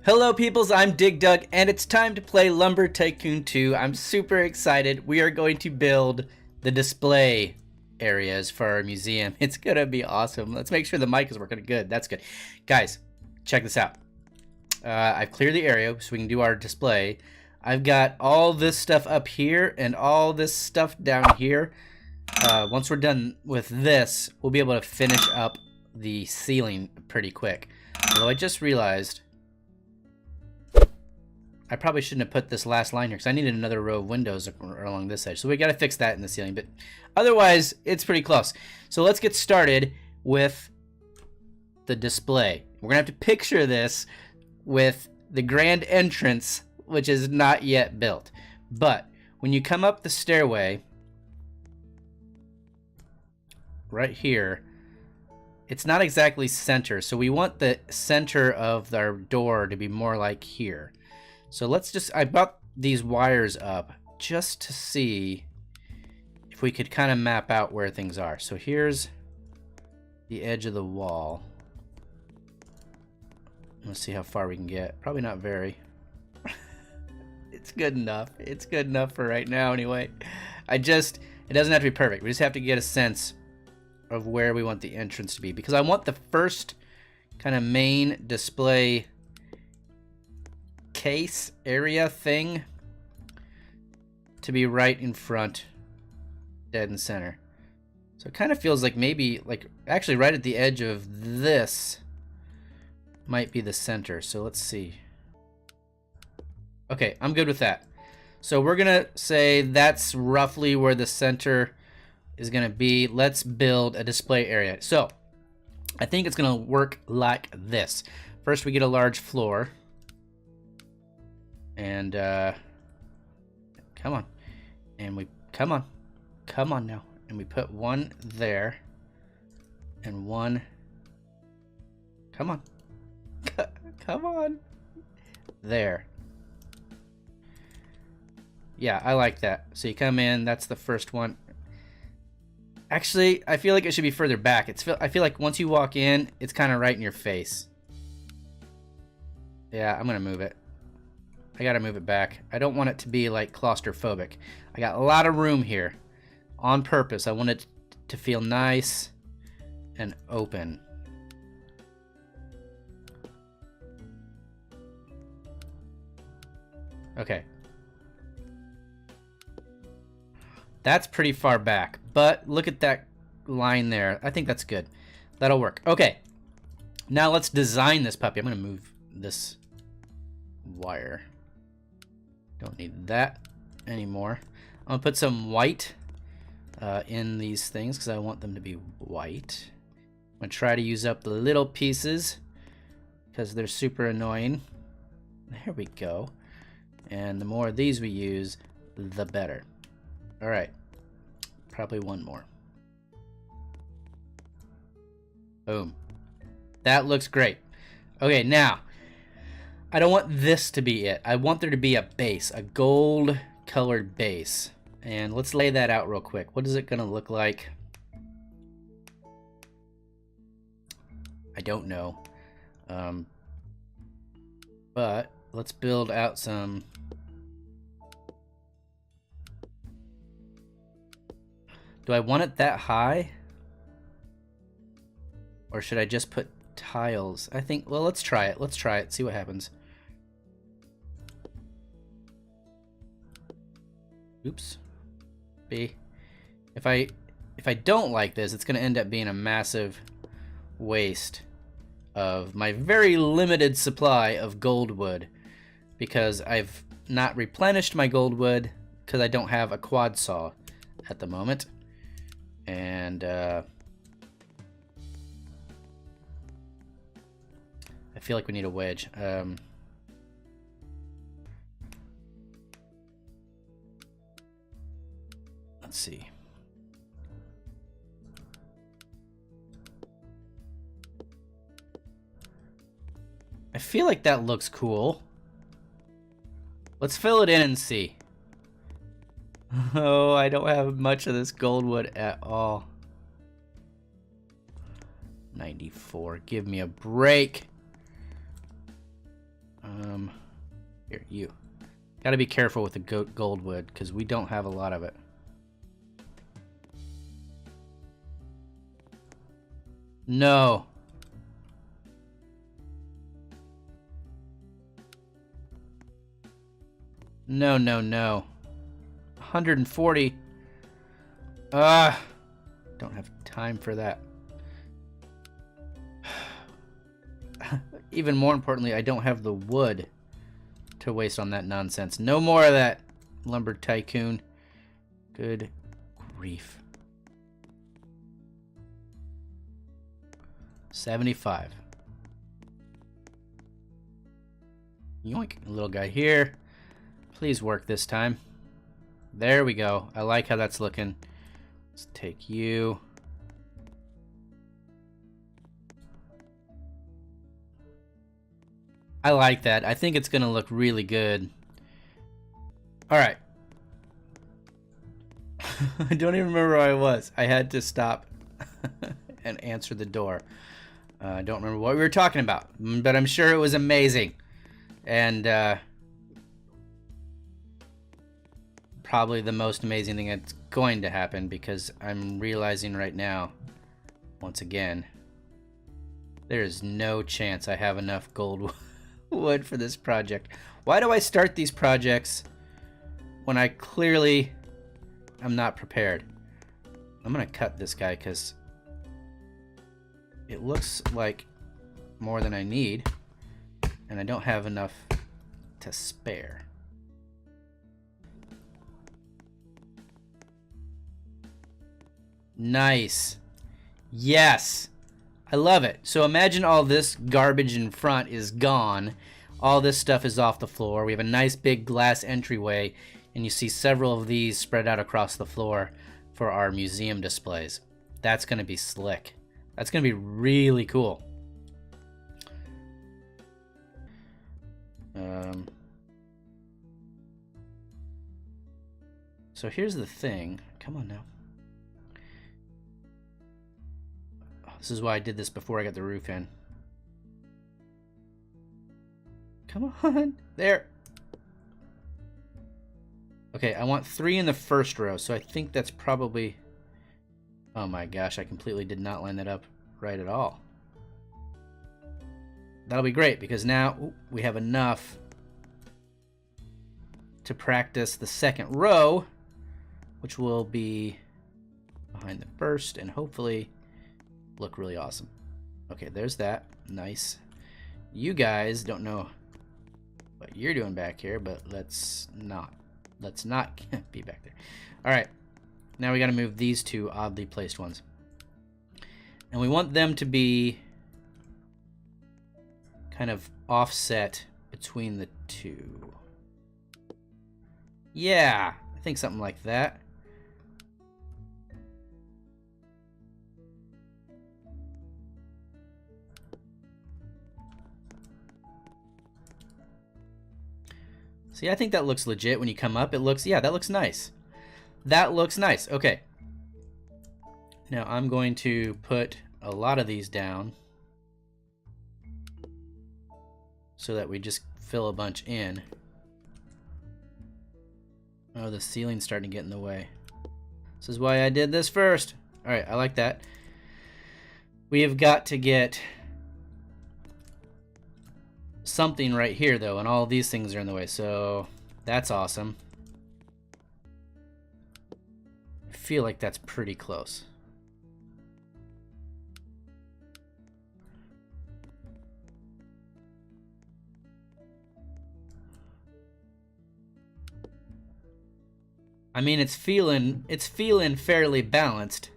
Hello peoples, I'm DigDug and it's time to play Lumber Tycoon 2. I'm super excited. We are going to build the display areas for our museum. It's gonna be awesome. Let's make sure the mic is working good. That's good. Guys, check this out. I've cleared the area so we can do our display. I've got all this stuff up here and all this stuff down here. Once we're done with this, we'll be able to finish up the ceiling pretty quick. Although I just realized I probably shouldn't have put this last line here because I needed another row of windows along this edge. So we got to fix that in the ceiling, but otherwise it's pretty close. So let's get started with the display. We're gonna have to picture this with the grand entrance, which is not yet built. But when you come up the stairway right here, it's not exactly center. So we want the center of our door to be more like here. So let's just, I brought these wires up just to see if we could kind of map out where things are. So here's the edge of the wall. Let's see how far we can get. Probably not very. It's good enough. It's good enough for right now anyway. It doesn't have to be perfect. We just have to get a sense of where we want the entrance to be. Because I want the first kind of main display case area thing to be right in front, dead in center. So it kind of feels like maybe, like actually right at the edge of this might be the center. So let's see. Okay, I'm good with that. So we're gonna say that's roughly where the center is gonna be. Let's build a display area. So I think it's gonna work like this. First we get a large floor. And come on, and we come on now, and we put one there and one, come on there. Yeah, I like that. So you come in, that's the first one. Actually, I feel like it should be further back. I feel like once you walk in, it's kind of right in your face. Yeah, I'm gonna move it. I gotta move it back. I don't want it to be like claustrophobic. I got a lot of room here on purpose. I want it to feel nice and open. Okay. That's pretty far back, but look at that line there. I think that's good. That'll work. Okay. Now let's design this puppy. I'm gonna move this wire. Don't need that anymore. I'm gonna put some white in these things because I want them to be white. I'm gonna try to use up the little pieces because they're super annoying. There we go. And the more of these we use, the better. All right, probably one more. Boom. That looks great. Okay, now I don't want this to be it. I want there to be a base, a gold colored base. And let's lay that out real quick. What is it gonna look like? I don't know. But let's build out some. Do I want it that high? Or should I just put tiles? I think, well, let's try it. Let's try it, see what happens. Oops. B. If I don't like this, it's gonna end up being a massive waste of my very limited supply of gold wood because I've not replenished my gold wood because I don't have a quad saw at the moment. And I feel like we need a wedge. Let's see. I feel like that looks cool. Let's fill it in and see. Oh, I don't have much of this gold wood at all. 94. Give me a break. Here, you. Got to be careful with the gold wood because we don't have a lot of it. No. No, no, no. 140. Don't have time for that. Even more importantly, I don't have the wood to waste on that nonsense. No more of that, Lumber Tycoon. Good grief. 75. Yoink, little guy here. Please work this time. There we go. I like how that's looking. Let's take you. I like that. I think it's going to look really good. All right. I don't even remember where I was. I had to stop and answer the door. I don't remember what we were talking about, but I'm sure it was amazing. And probably the most amazing thing that's going to happen, because I'm realizing right now, once again, there is no chance I have enough gold wood for this project. Why do I start these projects when I clearly am not prepared? I'm gonna cut this guy because it looks like more than I need, and I don't have enough to spare. Nice. Yes. I love it. So imagine all this garbage in front is gone. All this stuff is off the floor. We have a nice big glass entryway, and you see several of these spread out across the floor for our museum displays. That's going to be slick. That's going to be really cool. So here's the thing. Come on now. This is why I did this before I got the roof in. Come on. There. Okay, I want 3 in the first row, so I think that's probably... Oh my gosh, I completely did not line that up right at all. That'll be great, because now we have enough to practice the second row, which will be behind the first, and hopefully look really awesome. Okay, there's that. Nice. You guys don't know what you're doing back here, but let's not be back there. All right, now we got to move these two oddly placed ones, and we want them to be kind of offset between the two. Yeah, I think something like that. See, I think that looks legit when you come up. It looks, yeah, that looks nice. That looks nice. Okay. Now I'm going to put a lot of these down so that we just fill a bunch in. Oh, the ceiling's starting to get in the way. This is why I did this first. All right, I like that. We have got to get something right here though, and all these things are in the way, so that's awesome. I feel like that's pretty close. I mean, it's feeling fairly balanced.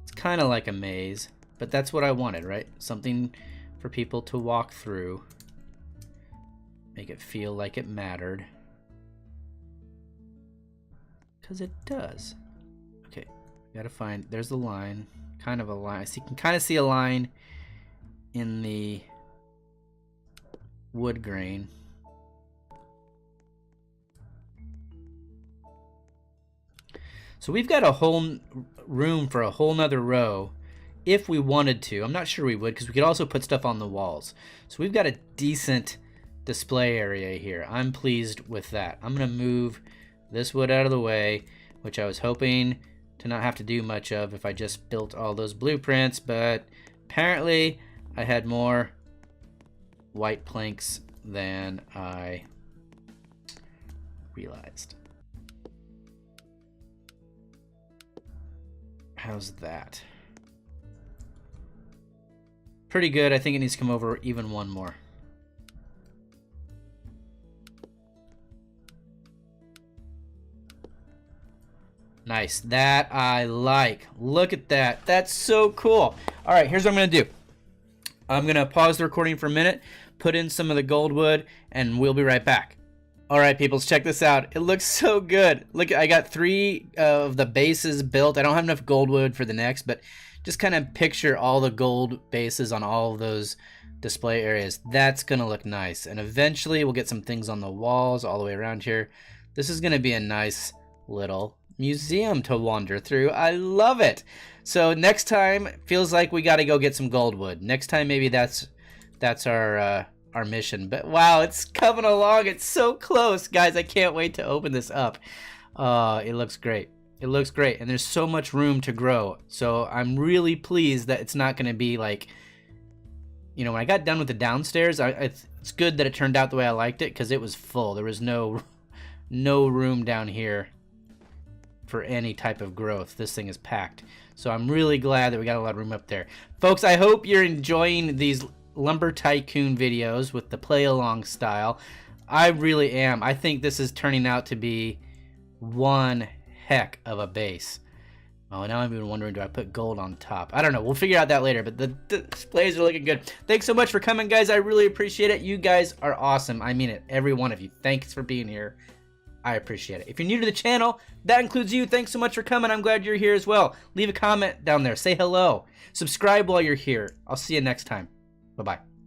It's kind of like a maze, but that's what I wanted, right? Something for people to walk through. Make it feel like it mattered. Because it does. Okay, gotta find, there's the line. Kind of a line. So you can kind of see a line in the wood grain. So we've got a whole room for a whole nother row if we wanted to. I'm not sure we would, because we could also put stuff on the walls. So we've got a decent display area here. I'm pleased with that. I'm gonna move this wood out of the way, which I was hoping to not have to do much of if I just built all those blueprints, but apparently I had more white planks than I realized. How's that? Pretty good. I think it needs to come over even one more. Nice. That I like. Look at that. That's so cool. All right, here's what I'm going to do. I'm going to pause the recording for a minute, put in some of the gold wood, and we'll be right back. All right, peoples, check this out. It looks so good. Look, I got 3 of the bases built. I don't have enough gold wood for the next, but just kind of picture all the gold bases on all of those display areas. That's going to look nice. And eventually we'll get some things on the walls all the way around here. This is going to be a nice little museum to wander through. I love it. So next time, feels like we got to go get some gold wood. Next time, maybe that's our mission. But wow, it's coming along. It's so close, guys. I can't wait to open this up. It looks great. It looks great, and there's so much room to grow. So I'm really pleased that it's not going to be like, you know, when I got done with the downstairs, it's good that it turned out the way I liked it, because it was full. There was no room down here for any type of growth. This thing is packed. So I'm really glad that we got a lot of room up there. Folks, I hope you're enjoying these Lumber Tycoon videos with the play along style. I really am. I think this is turning out to be one heck of a base. Oh, now I'm even wondering, do I put gold on top? I don't know. We'll figure out that later, but the displays are looking good. Thanks so much for coming, guys. I really appreciate it. You guys are awesome. I mean it. Every one of you. Thanks for being here. I appreciate it. If you're new to the channel, that includes you. Thanks so much for coming. I'm glad you're here as well. Leave a comment down there. Say hello. Subscribe while you're here. I'll see you next time. Bye-bye.